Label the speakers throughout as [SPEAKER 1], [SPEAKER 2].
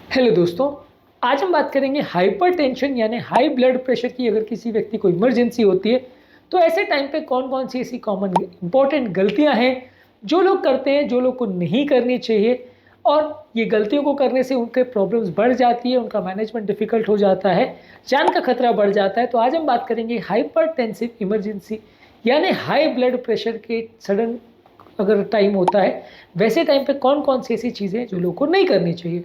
[SPEAKER 1] Hello दोस्तों। आज हम बात करेंगे हाइपरटेंशन यानी हाई ब्लड प्रेशर की। अगर किसी व्यक्ति को इमरजेंसी होती है तो ऐसे टाइम पे कौन कौन सी ऐसी कॉमन इंपॉर्टेंट गलतियां हैं जो लोग करते हैं, जो लोग को नहीं करनी चाहिए, और ये गलतियों को करने से उनके प्रॉब्लम्स बढ़ जाती है, उनका मैनेजमेंट डिफिकल्ट हो जाता है, जान का खतरा बढ़ जाता है। तो आज हम बात करेंगे हाइपरटेंसिव इमरजेंसी यानी हाई ब्लड प्रेशर के सडन अगर टाइम होता है, वैसे टाइम पे कौन कौन सी ऐसी चीज़ें जो लोगों को नहीं करनी चाहिए।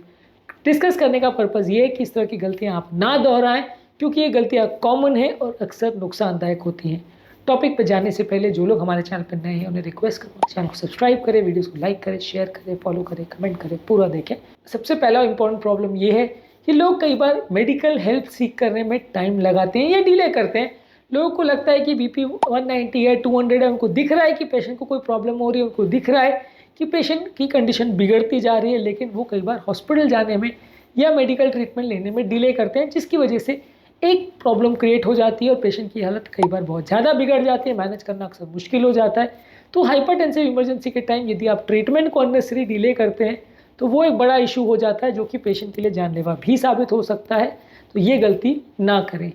[SPEAKER 1] डिस्कस करने का पर्पज़ ये है कि इस तरह की गलतियां आप ना दोहराएं, क्योंकि ये गलतियां कॉमन हैं और अक्सर नुकसानदायक होती हैं। टॉपिक पर जाने से पहले जो लोग हमारे चैनल पर नए हैं उन्हें रिक्वेस्ट करूँ, चैनल को सब्सक्राइब करें, वीडियोस को लाइक करें, शेयर करें, फॉलो करें, कमेंट करें, पूरा देखें। सबसे पहला इंपॉर्टेंट प्रॉब्लम ये है कि लोग कई बार मेडिकल हेल्प सीख करने में टाइम लगाते हैं या डिले करते हैं। लोगों को लगता है कि बीपी 190 है, 200 है, उनको दिख रहा है कि पेशेंट को कोई प्रॉब्लम हो रही है, उनको दिख रहा है कि पेशेंट की कंडीशन बिगड़ती जा रही है, लेकिन वो कई बार हॉस्पिटल जाने में या मेडिकल ट्रीटमेंट लेने में डिले करते हैं, जिसकी वजह से एक प्रॉब्लम क्रिएट हो जाती है और पेशेंट की हालत कई बार बहुत ज़्यादा बिगड़ जाती है, मैनेज करना अक्सर मुश्किल हो जाता है। तो हाइपरटेंसिव इमरजेंसी के टाइम यदि आप ट्रीटमेंट को अननेसेसरी डिले करते हैं तो वो एक बड़ा इशू हो जाता है, जो कि पेशेंट के लिए जानलेवा भी साबित हो सकता है। तो ये गलती ना करें।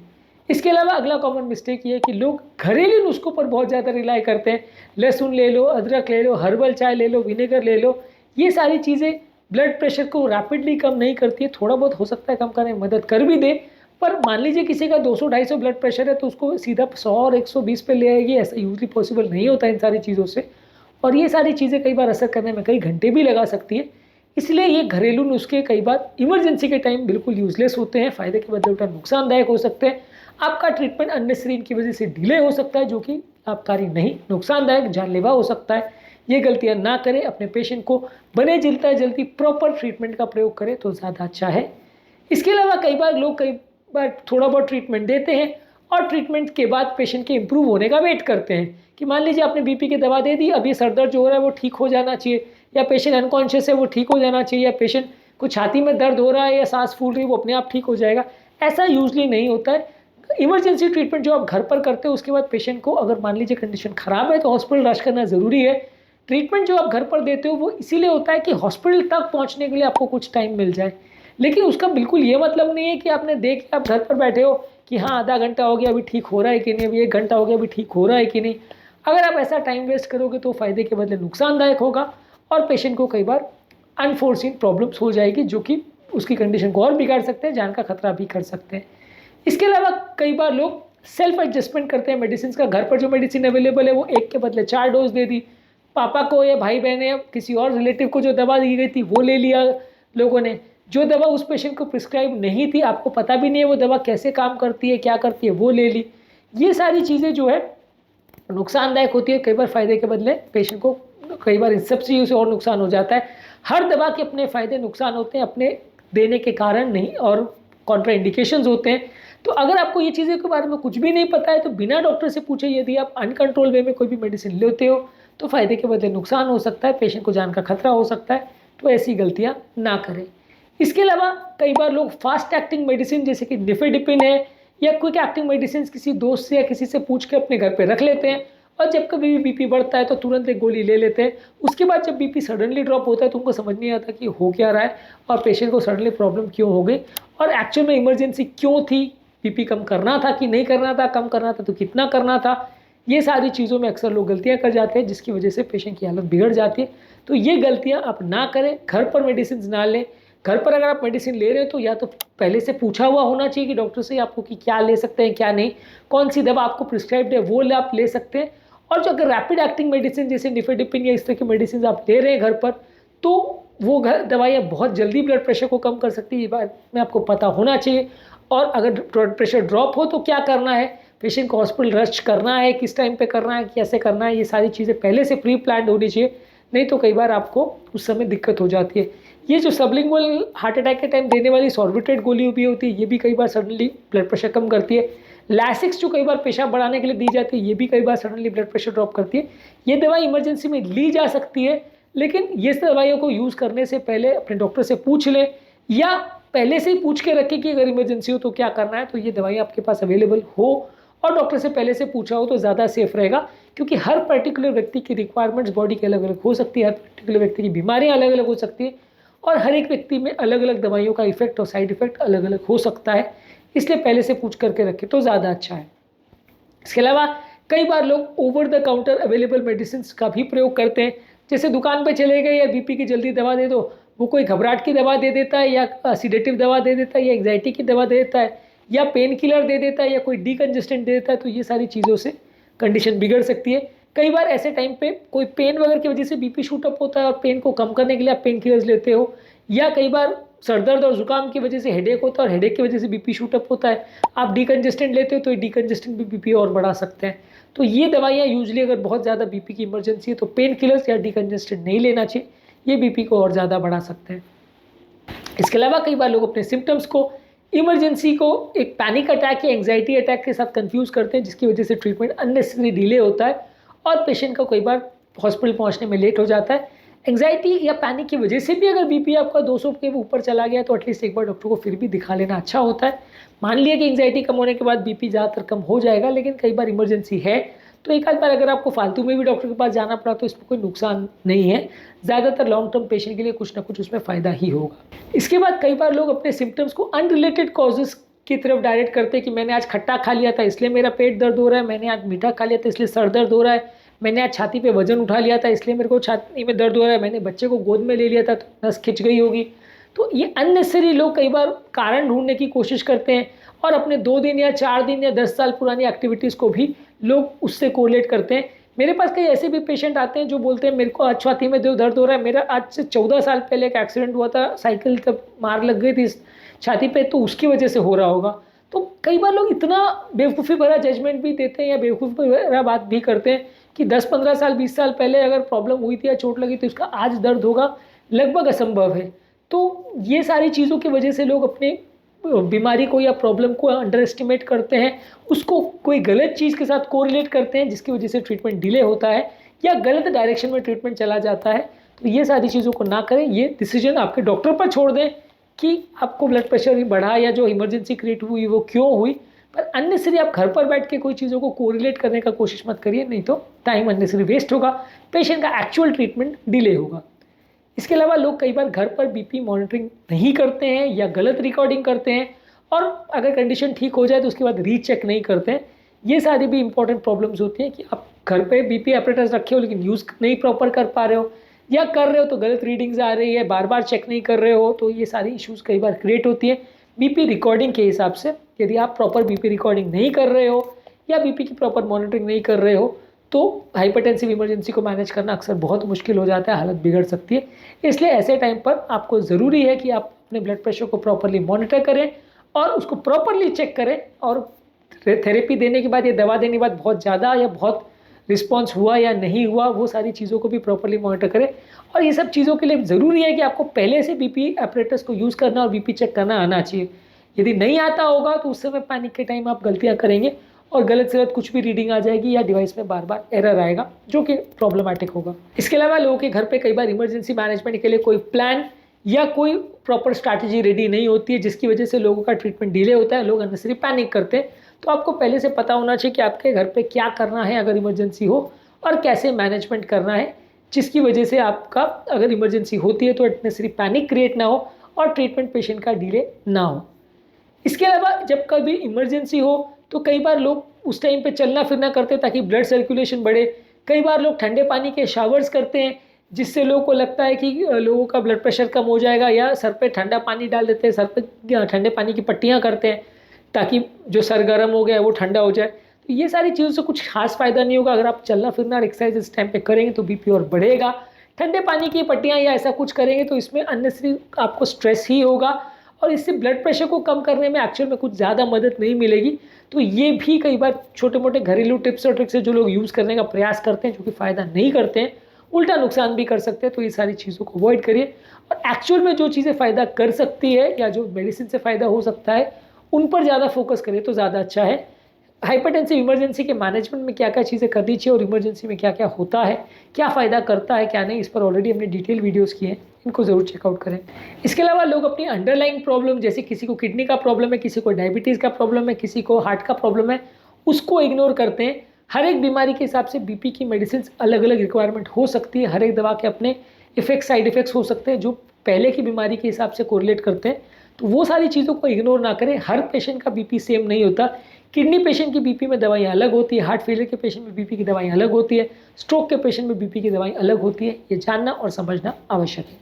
[SPEAKER 1] इसके अलावा अगला कॉमन मिस्टेक ये है कि लोग घरेलू नुस्खों पर बहुत ज़्यादा रिलाई करते हैं। लहसुन ले लो, अदरक ले लो, हर्बल चाय ले लो, विनेगर ले लो। ये सारी चीज़ें ब्लड प्रेशर को रैपिडली कम नहीं करती है, थोड़ा बहुत हो सकता है कम करने में मदद कर भी दे, पर मान लीजिए किसी का 200-250 ब्लड प्रेशर है तो उसको सीधा 100 और 120 पे ले आएगी, ऐसा यूजली पॉसिबल नहीं होता इन सारी चीज़ों से। और ये सारी चीज़ें कई बार असर करने में कई घंटे भी लगा सकती है। इसलिए ये घरेलू नुस्खे कई बार इमरजेंसी के टाइम बिल्कुल यूजलेस होते हैं, फ़ायदे के बदले उल्टा नुकसानदायक हो सकते हैं। आपका ट्रीटमेंट अननेसेसरी इनकी वजह से डिले हो सकता है, जो कि लाभकारी नहीं, नुकसानदायक, जानलेवा हो सकता है। ये गलतियां ना करें। अपने पेशेंट को बने जिलता जल्दी प्रॉपर ट्रीटमेंट का प्रयोग करें तो ज़्यादा अच्छा है। इसके अलावा कई बार थोड़ा बहुत ट्रीटमेंट देते हैं और ट्रीटमेंट के बाद पेशेंट के इम्प्रूव होने का वेट करते हैं कि मान लीजिए आपने बीपी की दवा दे दी, अब ये सर दर्द जो हो रहा है वो ठीक हो जाना चाहिए, या पेशेंट अनकॉन्शियस है वो ठीक हो जाना चाहिए, या पेशेंट को छाती में दर्द हो रहा है या सांस फूल रही है वो अपने आप ठीक हो जाएगा। ऐसा यूजली नहीं होता है। इमरजेंसी ट्रीटमेंट जो आप घर पर करते हो उसके बाद पेशेंट को अगर मान लीजिए कंडीशन ख़राब है तो हॉस्पिटल रश करना ज़रूरी है। ट्रीटमेंट जो आप घर पर देते हो वो इसीलिए होता है कि हॉस्पिटल तक पहुंचने के लिए आपको कुछ टाइम मिल जाए, लेकिन उसका बिल्कुल ये मतलब नहीं है कि आपने देख के आप घर पर बैठे हो कि हाँ आधा घंटा हो गया अभी ठीक हो रहा है कि नहीं, अभी 1 घंटा हो गया अभी ठीक हो रहा है कि नहीं। अगर आप ऐसा टाइम वेस्ट करोगे तो फ़ायदे के बदले नुकसानदायक होगा और पेशेंट को कई बार अनफोर्सिन प्रॉब्लम्स हो जाएगी, जो कि उसकी कंडीशन को और बिगाड़ सकते हैं, जान का खतरा भी कर सकते हैं। इसके अलावा कई बार लोग सेल्फ एडजस्टमेंट करते हैं मेडिसिन का। घर पर जो मेडिसिन अवेलेबल है वो एक के बदले 4 डोज दे दी, पापा को या भाई बहन या किसी और रिलेटिव को जो दवा दी गई थी वो ले लिया लोगों ने। जो दवा उस पेशेंट को प्रिस्क्राइब नहीं थी, आपको पता भी नहीं है वो दवा कैसे काम करती है, क्या करती है, वो ले ली। ये सारी चीज़ें जो है नुकसानदायक होती है। कई बार फ़ायदे के बदले पेशेंट को कई बार इन सब चीज़ों से और नुकसान हो जाता है। हर दवा के अपने फ़ायदे नुकसान होते हैं, अपने देने के कारण नहीं, और कॉन्ट्रा इंडिकेशंस होते हैं। तो अगर आपको ये चीज़ों के बारे में कुछ भी नहीं पता है तो बिना डॉक्टर से पूछे यदि आप अनकंट्रोल वे में कोई भी मेडिसिन लेते हो तो फ़ायदे के बदले नुकसान हो सकता है, पेशेंट को जान का खतरा हो सकता है। तो ऐसी गलतियाँ ना करें। इसके अलावा कई बार लोग फास्ट एक्टिंग मेडिसिन जैसे कि निफेडिपिन है या क्विक एक्टिंग मेडिसिन किसी दोस्त से या किसी से पूछ के अपने घर पे रख लेते हैं, और जब कभी भी बीपी बढ़ता है तो तुरंत एक गोली ले लेते हैं। उसके बाद जब बीपी सडनली ड्रॉप होता है तो उनको समझ नहीं आता कि हो क्या रहा है और पेशेंट को सडनली प्रॉब्लम क्यों हो गई और एक्चुअल में इमरजेंसी क्यों थी, बीपी कम करना था कि नहीं करना था, कम करना था तो कितना करना था। ये सारी चीज़ों में अक्सर लोग गलतियाँ कर जाते हैं, जिसकी वजह से पेशेंट की हालत बिगड़ जाती है। तो ये गलतियाँ आप ना करें। घर पर मेडिसिन ना लें। घर पर अगर आप मेडिसिन ले रहे हो तो या तो पहले से पूछा हुआ होना चाहिए कि डॉक्टर से आपको कि क्या ले सकते हैं क्या नहीं, कौन सी दवा आपको प्रिस्क्राइब्ड है वो आप ले सकते हैं। और जो अगर रैपिड एक्टिंग मेडिसिन जैसे निफेडिपिन या इस तरह की मेडिसिन आप ले रहे हैं घर पर, तो वो दवाइयाँ बहुत जल्दी ब्लड प्रेशर को कम कर सकती है, ये बात में आपको पता होना चाहिए। और अगर ब्लड प्रेशर ड्रॉप हो तो क्या करना है, पेशेंट को हॉस्पिटल रश करना है, किस टाइम पे करना है, कैसे करना है, ये सारी चीज़ें पहले से प्री प्लान्ड होनी चाहिए, नहीं तो कई बार आपको उस समय दिक्कत हो जाती है। ये जो सबलिंगुअल हार्ट अटैक के टाइम देने वाली सॉर्बिट्रेट गोली भी होती है, ये भी कई बार सडनली ब्लड प्रेशर कम करती है। लैसिक्स जो कई बार पेशाब बढ़ाने के लिए दी जाती है, ये भी कई बार सडनली ब्लड प्रेशर ड्रॉप करती है। ये दवाई इमरजेंसी में ली जा सकती है, लेकिन ये दवाइयों को यूज़ करने से पहले अपने डॉक्टर से पूछ लें, या पहले से ही पूछ के रखें कि अगर इमरजेंसी हो तो क्या करना है। तो ये दवाई आपके पास अवेलेबल हो और डॉक्टर से पहले से पूछा हो तो ज़्यादा सेफ रहेगा, क्योंकि हर पर्टिकुलर व्यक्ति की रिक्वायरमेंट्स बॉडी के अलग अलग हो सकती है, हर पर्टिकुलर व्यक्ति की बीमारियाँ अलग अलग हो सकती है, और हर एक व्यक्ति में अलग अलग दवाइयों का इफेक्ट और साइड इफेक्ट अलग अलग हो सकता है, इसलिए पहले से पूछ करके रखें तो ज़्यादा अच्छा है। इसके अलावा कई बार लोग over the counter available medicine का भी प्रयोग करते हैं। जैसे दुकान पे चले गए या बीपी की जल्दी दवा दे दो, वो कोई घबराहट की दवा दे देता है या सीडेटिव दवा दे देता है या एंग्जाइटी की दवा दे देता है या पेन किलर दे देता है या कोई डीकंजेस्टेंट दे देता है, तो ये सारी चीज़ों से कंडीशन बिगड़ सकती है। कई बार ऐसे टाइम पे कोई पेन वगैरह की वजह से बीपी शूट अप होता है और पेन को कम करने के लिए आप पेन किलर्स लेते हो, या कई बार सर दर्द और जुकाम की वजह से हेडेक होता है और हेडेक की वजह से बीपी शूट अप होता है, आप डीकंजेस्टेंट लेते हो तो ये डीकंजेस्टेंट भी बीपी और बढ़ा सकते हैं। तो ये दवाइयाँ यूजली अगर बहुत ज़्यादा बीपी की इमरजेंसी है तो पेन किलर्स या डीकंजेस्टेंट नहीं लेना चाहिए, ये बीपी को और ज़्यादा बढ़ा सकते हैं। इसके अलावा कई बार लोग अपने सिम्टम्स को इमरजेंसी को एक पैनिक अटैक या एंग्जाइटी अटैक के साथ कंफ्यूज करते हैं, जिसकी वजह से ट्रीटमेंट अननेसेसरी डिले होता है और पेशेंट का कई बार हॉस्पिटल पहुंचने में लेट हो जाता है। एंग्जाइटी या पैनिक की वजह से भी अगर बीपी आपका 200 के ऊपर चला गया तो एटलीस्ट एक बार डॉक्टर को फिर भी दिखा लेना अच्छा होता है। मान लिया कि एंग्जाइटी कम होने के बाद बीपी ज़्यादातर कम हो जाएगा, लेकिन कई बार इमरजेंसी है तो एक आध बार अगर आपको फालतू में भी डॉक्टर के पास जाना पड़ा तो इसमें कोई नुकसान नहीं है। ज़्यादातर लॉन्ग टर्म पेशेंट के लिए कुछ ना कुछ उसमें फ़ायदा ही होगा। इसके बाद कई बार लोग अपने सिम्टम्स को अनरिलेटेड कॉजेज़ की तरफ डायरेक्ट करते हैं कि मैंने आज खट्टा खा लिया था इसलिए मेरा पेट दर्द हो रहा है, मैंने आज मीठा खा लिया था इसलिए सर दर्द हो रहा है, मैंने आज छाती पे वजन उठा लिया था इसलिए मेरे को छाती में दर्द हो रहा है, मैंने बच्चे को गोद में ले लिया था तो नस खिंच गई होगी। तो ये अननेसेसरी लोग कई बार कारण ढूंढने की कोशिश करते हैं और अपने 2 दिन या 4 दिन या 10 साल पुरानी एक्टिविटीज़ को भी लोग उससे कोरिलेट करते हैं। मेरे पास कई ऐसे भी पेशेंट आते हैं जो बोलते हैं मेरे को आज छाती में दर्द हो रहा है, मेरा आज से 14 साल पहले एक एक्सीडेंट हुआ था, साइकिल तब मार लग गई थी छाती पे तो उसकी वजह से हो रहा होगा। तो कई बार लोग इतना बेवकूफ़ी भरा जजमेंट भी देते हैं या बेवकूफ़ी भरा बात भी करते हैं कि 10-15 साल 20 साल पहले अगर प्रॉब्लम हुई थी या चोट लगी तो उसका आज दर्द होगा, लगभग असंभव है। तो ये सारी चीज़ों की वजह से लोग अपने बीमारी को या प्रॉब्लम को अंडर एस्टिमेट करते हैं, उसको कोई गलत चीज़ के साथ कोरिलेट करते हैं जिसकी वजह से ट्रीटमेंट डिले होता है या गलत डायरेक्शन में ट्रीटमेंट चला जाता है। तो ये सारी चीज़ों को ना करें, ये डिसीजन आपके डॉक्टर पर छोड़ दें कि आपको ब्लड प्रेशर बढ़ा या जो इमरजेंसी क्रिएट हुई वो क्यों हुई। पर अननेसेसरी आप घर पर बैठ के कोई चीज़ों को कोरिलेट करने का कोशिश मत करिए, नहीं तो टाइम अननेसेसरी वेस्ट होगा, पेशेंट का एक्चुअल ट्रीटमेंट डिले होगा। इसके अलावा लोग कई बार घर पर बीपी मॉनिटरिंग नहीं करते हैं या गलत रिकॉर्डिंग करते हैं और अगर कंडीशन ठीक हो जाए तो उसके बाद रीचेक नहीं करते हैं। ये सारी भी इंपॉर्टेंट प्रॉब्लम्स होती हैं कि आप घर पे बीपी एपरेटस रखे हो लेकिन यूज़ नहीं प्रॉपर कर पा रहे हो या कर रहे हो तो गलत रीडिंग्स आ रही है, बार बार चेक नहीं कर रहे हो, तो ये सारी इश्यूज़ कई बार क्रिएट होती है। बीपी रिकॉर्डिंग के हिसाब से यदि आप प्रॉपर बीपी रिकॉर्डिंग नहीं कर रहे हो या बीपी की प्रॉपर मॉनिटरिंग नहीं कर रहे हो तो हाइपरटेंसिव इमरजेंसी को मैनेज करना अक्सर बहुत मुश्किल हो जाता है, हालत बिगड़ सकती है। इसलिए ऐसे टाइम पर आपको ज़रूरी है कि आप अपने ब्लड प्रेशर को प्रॉपरली मॉनिटर करें और उसको प्रॉपरली चेक करें और थेरेपी देने के बाद या दवा देने के बाद बहुत ज़्यादा या बहुत रिस्पॉन्स हुआ या नहीं हुआ वो सारी चीज़ों को भी प्रॉपरली मॉनिटर करें। और ये सब चीज़ों के लिए ज़रूरी है कि आपको पहले से बीपी एपरेटस को यूज़ करना और बीपी चेक करना आना चाहिए। यदि नहीं आता होगा तो उस समय पैनिक के टाइम आप गलतियाँ करेंगे और गलत से गलत कुछ भी रीडिंग आ जाएगी या डिवाइस में बार बार एरर आएगा जो कि प्रॉब्लमैटिक होगा। इसके अलावा लोगों के घर पे कई बार इमरजेंसी मैनेजमेंट के लिए कोई प्लान या कोई प्रॉपर स्ट्रैटेजी रेडी नहीं होती है जिसकी वजह से लोगों का ट्रीटमेंट डिले होता है, लोग अननेसेसरी पैनिक करते हैं। तो आपको पहले से पता होना चाहिए कि आपके घर पे क्या करना है अगर इमरजेंसी हो और कैसे मैनेजमेंट करना है, जिसकी वजह से आपका अगर इमरजेंसी होती है तो अननेसेसरी पैनिक क्रिएट ना हो और ट्रीटमेंट पेशेंट का डिले ना हो। इसके अलावा जब कभी इमरजेंसी हो तो कई बार लोग उस टाइम पे चलना फिरना करते हैं ताकि ब्लड सर्कुलेशन बढ़े। कई बार लोग ठंडे पानी के शावर्स करते हैं जिससे लोगों को लगता है कि लोगों का ब्लड प्रेशर कम हो जाएगा, या सर पे ठंडा पानी डाल देते हैं, सर पे ठंडे पानी की पट्टियाँ करते हैं ताकि जो सर गर्म हो गया वो ठंडा हो जाए। तो ये सारी चीज़ों से कुछ खास फ़ायदा नहीं होगा। अगर आप चलना फिरना और एक्सरसाइज इस टाइम पे करेंगे तो बीपी और बढ़ेगा। ठंडे पानी की पट्टियाँ या ऐसा कुछ करेंगे तो इसमें अननेसेसरी आपको स्ट्रेस ही होगा और इससे ब्लड प्रेशर को कम करने में एक्चुअल में कुछ ज़्यादा मदद नहीं मिलेगी। तो ये भी कई बार छोटे मोटे घरेलू टिप्स और ट्रिक्स है जो लोग यूज़ करने का प्रयास करते हैं जो कि फ़ायदा नहीं करते हैं, उल्टा नुकसान भी कर सकते हैं। तो ये सारी चीज़ों को अवॉइड करिए और एक्चुअल में जो चीज़ें फ़ायदा कर सकती है या जो मेडिसिन से फ़ायदा हो सकता है उन पर ज़्यादा फोकस करिए तो ज़्यादा अच्छा है। हाइपरटेंसिव इमरजेंसी के मैनेजमेंट में क्या क्या चीज़ें करनी चाहिए और इमरजेंसी में क्या क्या होता है, क्या फ़ायदा करता है क्या नहीं, इस पर ऑलरेडी हमने डिटेल वीडियोस किए हैं, इनको ज़रूर चेकआउट करें। इसके अलावा लोग अपनी अंडरलाइंग प्रॉब्लम जैसे किसी को किडनी का प्रॉब्लम है, किसी को डायबिटीज़ का प्रॉब्लम है, किसी को हार्ट का प्रॉब्लम है, उसको इग्नोर करते हैं। हर एक बीमारी के हिसाब से बीपी की मेडिसिन अलग अलग रिक्वायरमेंट हो सकती है, हर एक दवा के अपने इफेक्ट साइड इफेक्ट्स हो सकते हैं जो पहले की बीमारी के हिसाब से कोरिलेट करते हैं, तो वो सारी चीज़ों को इग्नोर ना करें। हर पेशेंट का बीपी सेम नहीं होता। किडनी पेशेंट की बीपी में दवाइयाँ अलग होती है, हार्ट फेलियर के पेशेंट में बीपी की दवाइयाँ अलग होती है, स्ट्रोक के पेशेंट में बीपी की दवाई अलग होती है। ये जानना और समझना आवश्यक है।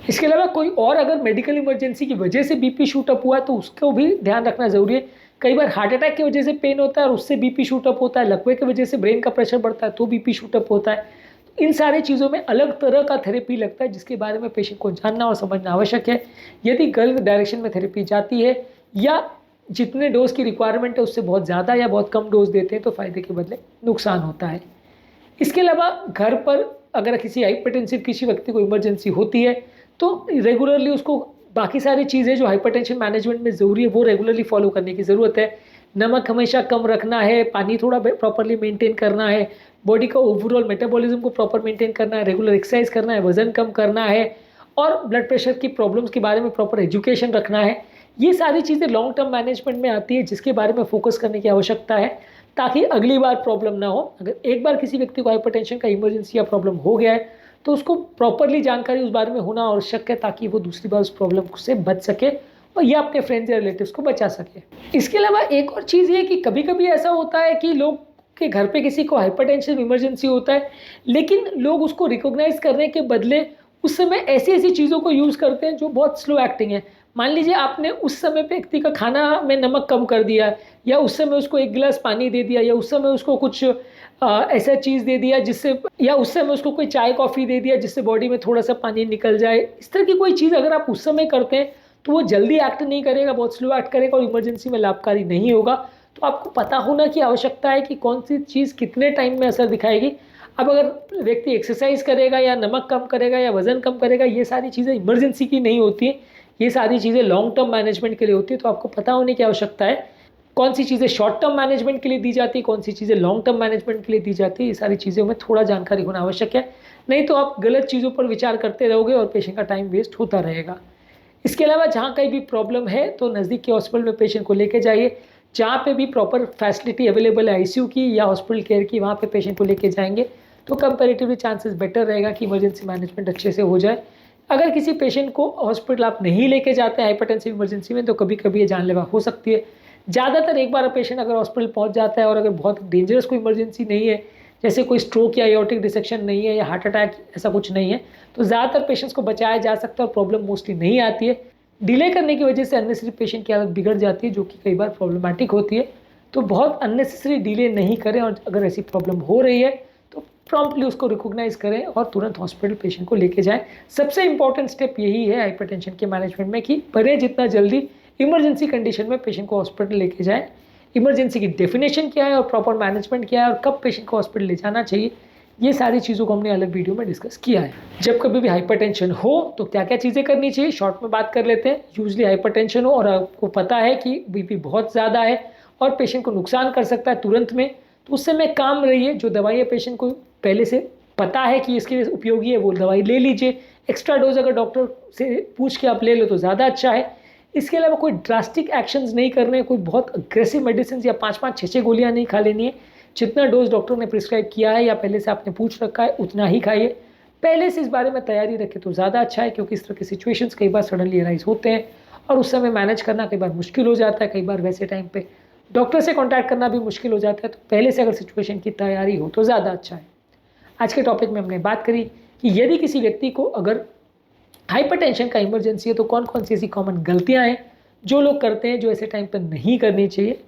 [SPEAKER 1] इसके अलावा कोई और अगर मेडिकल इमरजेंसी की वजह से बीपी शूट अप हुआ है तो उसको भी ध्यान रखना ज़रूरी है। कई बार हार्ट अटैक की वजह से पेन होता है और उससे बीपी शूट अप होता है, लकवे की वजह से ब्रेन का प्रेशर बढ़ता है तो बीपी शूट अप होता है। इन सारी चीज़ों में अलग तरह का थेरेपी लगता है, जिसके बारे में पेशेंट को जानना और समझना आवश्यक है। यदि गलत डायरेक्शन में थेरेपी जाती है या जितने डोज की रिक्वायरमेंट है उससे बहुत ज़्यादा या बहुत कम डोज देते हैं तो फ़ायदे के बदले नुकसान होता है। इसके अलावा घर पर अगर किसी हाइपरटेंसिव किसी व्यक्ति को इमरजेंसी होती है तो रेगुलरली उसको बाकी सारी चीज़ें जो हाइपरटेंशन मैनेजमेंट में ज़रूरी है वो रेगुलरली फॉलो करने की ज़रूरत है। नमक हमेशा कम रखना है, पानी थोड़ा प्रॉपरली मेंटेन करना है, बॉडी का ओवरऑल मेटाबॉलिज्म को प्रॉपर मेंटेन करना है, रेगुलर एक्सरसाइज करना है, वजन कम करना है और ब्लड प्रेशर की प्रॉब्लम्स के बारे में प्रॉपर एजुकेशन रखना है। ये सारी चीज़ें लॉन्ग टर्म मैनेजमेंट में आती है, जिसके बारे में फोकस करने की आवश्यकता है ताकि अगली बार प्रॉब्लम ना हो। अगर एक बार किसी व्यक्ति को हाइपरटेंशन का इमरजेंसी या प्रॉब्लम हो गया है तो उसको प्रॉपरली जानकारी उस बारे में होना आवश्यक है ताकि वो दूसरी बार उस प्रॉब्लम से बच सके और या अपने फ्रेंड्स या रिलेटिव्स को बचा सके। इसके अलावा एक और चीज़ ये कि कभी कभी ऐसा होता है कि लोग के घर पे किसी को हाइपरटेंशन इमरजेंसी होता है, लेकिन लोग उसको रिकॉग्नाइज करने के बदले उस समय ऐसी ऐसी चीज़ों को यूज़ करते हैं जो बहुत स्लो एक्टिंग है। मान लीजिए आपने उस समय पे व्यक्ति का खाना में नमक कम कर दिया या उस समय उसको एक गिलास पानी दे दिया या उस समय उसको कुछ ऐसा चीज़ दे दिया जिससे या उस समय उसको कोई चाय कॉफ़ी दे दिया जिससे बॉडी में थोड़ा सा पानी निकल जाए। इस तरह की कोई चीज़ अगर आप उस समय करते हैं तो वो जल्दी एक्ट नहीं करेगा, बहुत स्लो एक्ट करेगा और इमरजेंसी में लाभकारी नहीं होगा। तो आपको पता होना की आवश्यकता है कि कौन सी चीज़ कितने टाइम में असर दिखाएगी। अब अगर व्यक्ति एक्सरसाइज करेगा या नमक कम करेगा या वज़न कम करेगा, ये सारी चीज़ें इमरजेंसी की नहीं होती हैं, ये सारी चीज़ें लॉन्ग टर्म मैनेजमेंट के लिए होती है। तो आपको पता होने की आवश्यकता है कौन सी चीज़ें शॉर्ट टर्म मैनेजमेंट के लिए दी जाती है, कौन सी चीज़ें लॉन्ग टर्म मैनेजमेंट के लिए दी जाती है। ये सारी चीज़ों में थोड़ा जानकारी होना आवश्यक है, नहीं तो आप गलत चीज़ों पर विचार करते रहोगे और पेशेंट का टाइम वेस्ट होता रहेगा। इसके अलावा जहाँ कहीं भी प्रॉब्लम है तो नज़दीक के हॉस्पिटल में पेशेंट को लेके जाइए। जहाँ पे भी प्रॉपर फैसिलिटी अवेलेबल है आईसीयू की या हॉस्पिटल केयर की, वहाँ पे पेशेंट को लेके जाएंगे तो कंपैरेटिवली चांसेस बेटर रहेगा कि इमरजेंसी मैनेजमेंट अच्छे से हो जाए। अगर किसी पेशेंट को हॉस्पिटल आप नहीं लेके जाते हाइपरटेंसिव इमरजेंसी में तो कभी कभी ये जानलेवा हो सकती है। ज़्यादातर एक बार पेशेंट अगर हॉस्पिटल पहुंच जाता है और अगर बहुत डेंजरस कोई इमरजेंसी नहीं है, जैसे कोई स्ट्रोक या एओर्टिक डिसेक्शन नहीं है या हार्ट अटैक ऐसा कुछ नहीं है, तो ज़्यादातर पेशेंट्स को बचाया जा सकता है और प्रॉब्लम मोस्टली नहीं आती है। डिले करने की वजह से अननेसेसरी पेशेंट की हालत बिगड़ जाती है जो कि कई बार प्रॉब्लमेटिक होती है। तो बहुत अननेसेसरी डिले नहीं करें और अगर ऐसी प्रॉब्लम हो रही है तो प्रॉम्प्टली उसको रिकॉग्नाइज करें और तुरंत हॉस्पिटल पेशेंट को लेके जाएं। सबसे इंपॉर्टेंट स्टेप यही है हाइपरटेंशन के मैनेजमेंट में कि परे जितना जल्दी इमरजेंसी कंडीशन में पेशेंट को हॉस्पिटल लेके जाएं। इमरजेंसी की डेफिनेशन क्या है और प्रॉपर मैनेजमेंट क्या है और कब पेशेंट को हॉस्पिटल ले जाना चाहिए, ये सारी चीज़ों को हमने अलग वीडियो में डिस्कस किया है। जब कभी भी हाइपरटेंशन हो तो क्या क्या चीज़ें करनी चाहिए शॉर्ट में बात कर लेते हैं। यूजली हाइपरटेंशन हो और आपको पता है कि बीपी बहुत ज़्यादा है और पेशेंट को नुकसान कर सकता है तुरंत में, तो उससे में काम रहिए। जो दवाइयाँ पेशेंट को पहले से पता है कि इसके लिए उपयोगी है वो दवाई ले लीजिए। एक्स्ट्रा डोज अगर डॉक्टर से पूछ के आप ले लो तो ज़्यादा अच्छा है। इसके अलावा कोई ड्रास्टिक एक्शंस नहीं करने, कोई बहुत अग्रेसिव मेडिसिन या 5-5 6-6 गोलियाँ नहीं खा लेनी है। जितना डोज डॉक्टर ने प्रिस्क्राइब किया है या पहले से आपने पूछ रखा है उतना ही खाइए। पहले से इस बारे में तैयारी रखें तो ज़्यादा अच्छा है, क्योंकि इस तरह के सिचुएशंस कई बार सडनली अराइज होते हैं और उस समय मैनेज करना कई बार मुश्किल हो जाता है। कई बार वैसे टाइम पे डॉक्टर से कॉन्टैक्ट करना भी मुश्किल हो जाता है, तो पहले से अगर सिचुएशन की तैयारी हो तो ज़्यादा अच्छा है। आज के टॉपिक में हमने बात करी कि यदि किसी व्यक्ति को अगर हाइपरटेंशन का इमरजेंसी है तो कौन कौन सी ऐसी कॉमन गलतियाँ हैं जो लोग करते हैं जो ऐसे टाइम पर नहीं करनी चाहिए।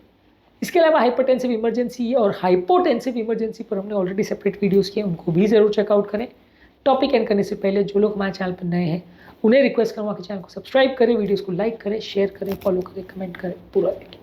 [SPEAKER 1] इसके अलावा हाइपरटेंसिव इमरजेंसी और हाइपोटेंसिव इमरजेंसी पर हमने ऑलरेडी सेपरेट वीडियोस किए, उनको भी ज़रूर चेकआउट करें। टॉपिक एंड करने से पहले जो लोग हमारे चैनल पर नए हैं उन्हें रिक्वेस्ट करूँगा कि चैनल को सब्सक्राइब करें, वीडियोस को लाइक करें, शेयर करें, फॉलो करें, कमेंट करें, पूरा देखें।